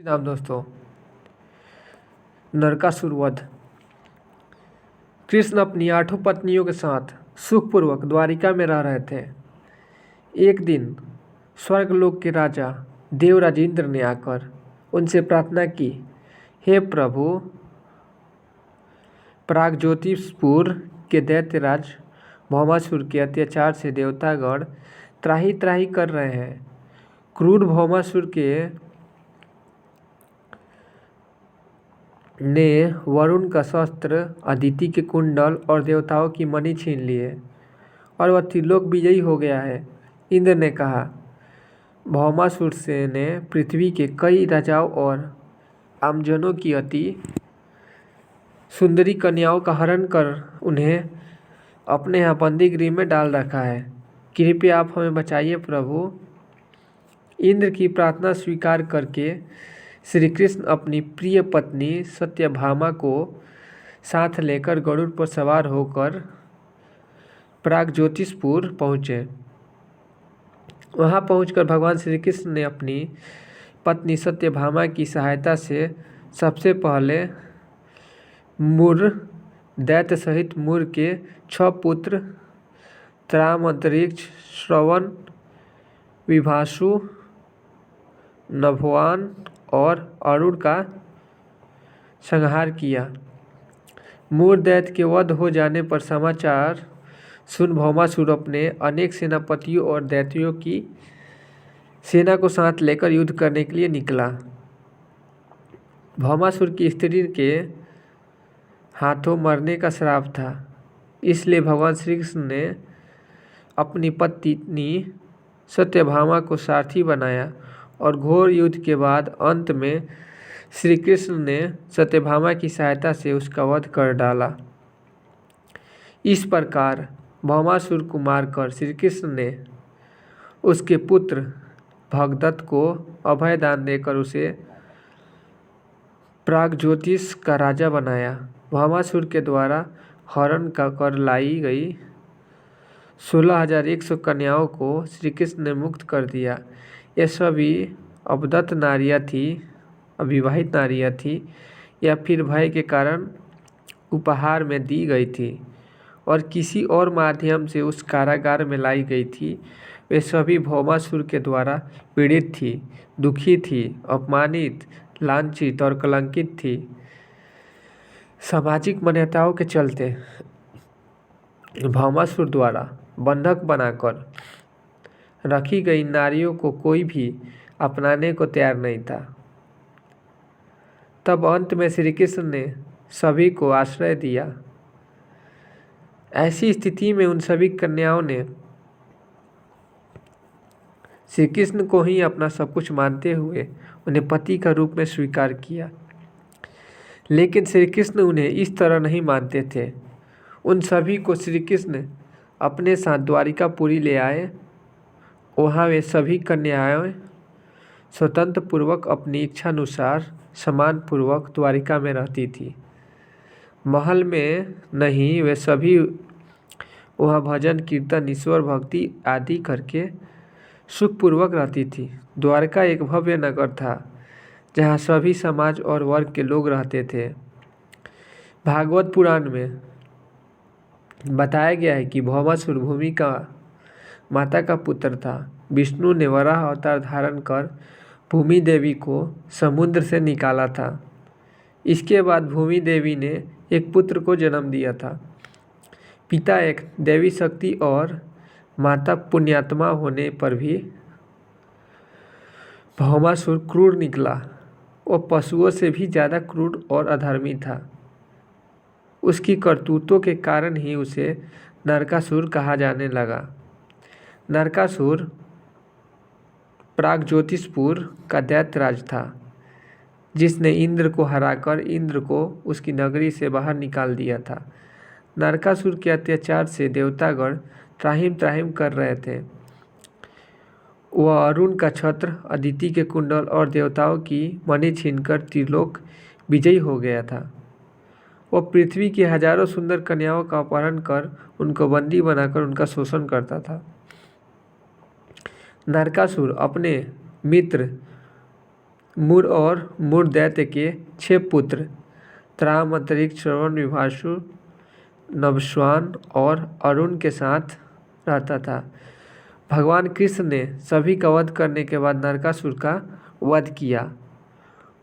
नाम दोस्तों, नरकासुर वध। कृष्ण अपनी 8 पत्नियों के साथ सुखपूर्वक द्वारिका में रह रहे थे। एक दिन स्वर्गलोक के राजा देवराज इंद्र ने आकर उनसे प्रार्थना की, हे प्रभु, प्रागज्योतिषपुर के दैत्यराज भौमासुर के अत्याचार से देवतागण त्राही त्राही कर रहे हैं। क्रूर भौमासुर के ने वरुण का शस्त्र, अदिति के कुंडल और देवताओं की मणि छीन ली है और वह त्रिलोक विजयी हो गया है। इंद्र ने कहा, भौमासुर से ने पृथ्वी के कई राजाओं और आमजनों की अति सुंदरी कन्याओं का हरण कर उन्हें अपने यहाँ बंदी गृह में डाल रखा है। कृपया आप हमें बचाइए प्रभु। इंद्र की प्रार्थना स्वीकार करके श्री कृष्ण अपनी प्रिय पत्नी सत्यभामा को साथ लेकर गरुड़ पर सवार होकर प्रागज्योतिषपुर पहुँचे। वहाँ पहुंचकर भगवान श्री कृष्ण ने अपनी पत्नी सत्यभामा की सहायता से सबसे पहले मुर दैत्य सहित मुर के 6 पुत्र त्राम, अंतरिक्ष, श्रवण, विभासु, नभवान और अरुण का संहार किया। मूर दैत्य के वध हो जाने पर समाचार सुन भौमासुर अपने अनेक सेनापतियों और दैत्यों की सेना को साथ लेकर युद्ध करने के लिए निकला। भौमासुर की स्त्री के हाथों मरने का श्राप था, इसलिए भगवान श्री कृष्ण ने अपनी पत्नी सत्यभामा को सारथी बनाया और घोर युद्ध के बाद अंत में श्री कृष्ण ने सत्यभामा की सहायता से उसका वध कर डाला। इस प्रकार भौमासुर को मारकर श्री कृष्ण ने उसके पुत्र भगदत्त को अभय दान देकर उसे प्रागज्योतिष का राजा बनाया। भौमासुर के द्वारा हरण का कर लाई गई 16,100 कन्याओं को श्री कृष्ण ने मुक्त कर दिया। ये सभी अबदत्त नारियाँ थी, अविवाहित नारियाँ थी या फिर भय के कारण उपहार में दी गई थी और किसी और माध्यम से उस कारागार में लाई गई थी। वे सभी भौमासुर के द्वारा पीड़ित थी, दुखी थी, अपमानित, लांछित और कलंकित थी। सामाजिक मान्यताओं के चलते भौमासुर द्वारा बंधक बनाकर रखी गई नारियों को कोई भी अपनाने को तैयार नहीं था। तब अंत में श्री कृष्ण ने सभी को आश्रय दिया। ऐसी स्थिति में उन सभी कन्याओं ने श्री कृष्ण को ही अपना सब कुछ मानते हुए उन्हें पति का रूप में स्वीकार किया। लेकिन श्री कृष्ण उन्हें इस तरह नहीं मानते थे। उन सभी को श्री कृष्ण अपने साथ द्वारिकापुरी ले आए। वहाँ वे सभी कन्याएं स्वतंत्र पूर्वक अपनी इच्छानुसार सम्मान पूर्वक द्वारिका में रहती थी। महल में नहीं, वे सभी वहाँ भजन, कीर्तन, ईश्वर भक्ति आदि करके सुखपूर्वक रहती थी। द्वारका एक भव्य नगर था जहाँ सभी समाज और वर्ग के लोग रहते थे। भागवत पुराण में बताया गया है कि भौमासुर भूमि का माता का पुत्र था। विष्णु ने वराह अवतार धारण कर भूमि देवी को समुद्र से निकाला था। इसके बाद भूमि देवी ने एक पुत्र को जन्म दिया था। पिता एक देवी शक्ति और माता पुण्यात्मा होने पर भी भौमासुर क्रूर निकला। वो पशुओं से भी ज़्यादा क्रूर और अधर्मी था। उसकी करतूतों के कारण ही उसे नरकासुर कहा जाने लगा। नरकासुर प्रागज्योतिषपुर का दैत्यराज था, जिसने इंद्र को हराकर इंद्र को उसकी नगरी से बाहर निकाल दिया था। नरकासुर के अत्याचार से देवतागण त्राहिम त्राहिम कर रहे थे। वह अरुण का छत्र, अदिति के कुंडल और देवताओं की मणि छीनकर त्रिलोक विजयी हो गया था। वह पृथ्वी की हजारों सुंदर कन्याओं का अपहरण कर उनको बंदी बनाकर उनका शोषण करता था। नरकासुर अपने मित्र मुर और मुर दैत्य के 6 पुत्र त्राम, अंतरिक्ष, श्रवण, विभासु, नभस्वान और अरुण के साथ रहता था। भगवान कृष्ण ने सभी का वध करने के बाद नरकासुर का वध किया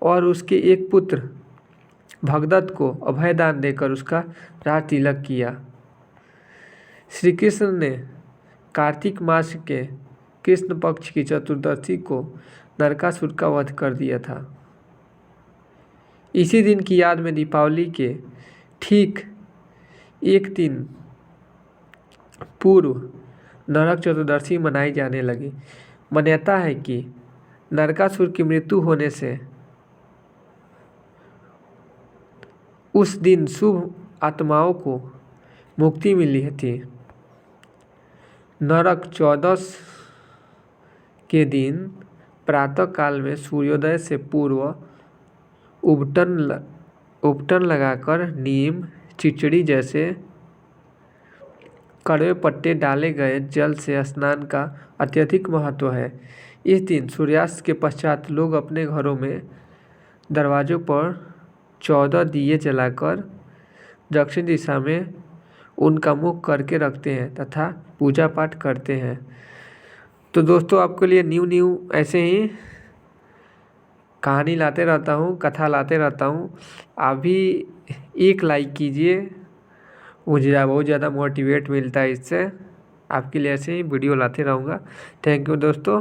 और उसके एक पुत्र भगदत्त को अभयदान देकर उसका राज तिलक किया। श्री कृष्ण ने कार्तिक मास के कृष्ण पक्ष की चतुर्दशी को नरकासुर का वध कर दिया था। इसी दिन की याद में दीपावली के ठीक एक दिन पूर्व नरक चतुर्दशी मनाई जाने लगी। मान्यता है कि नरकासुर की मृत्यु होने से उस दिन शुभ आत्माओं को मुक्ति मिली थी। नरक चौदस के दिन प्रातः काल में सूर्योदय से पूर्व उपटन लगाकर नीम, चिचड़ी जैसे कड़वे पत्ते डाले गए जल से स्नान का अत्यधिक महत्व है। इस दिन सूर्यास्त के पश्चात लोग अपने घरों में दरवाज़ों पर 14 दिए जलाकर दक्षिण दिशा में उनका मुख करके रखते हैं तथा पूजा पाठ करते हैं। तो दोस्तों, आपके लिए न्यू ऐसे ही कहानी लाते रहता हूँ, कथा लाते रहता हूँ। आप भी एक लाइक कीजिए, मुझे बहुत ज़्यादा मोटिवेट मिलता है इससे। आपके लिए ऐसे ही वीडियो लाते रहूँगा। थैंक यू दोस्तों।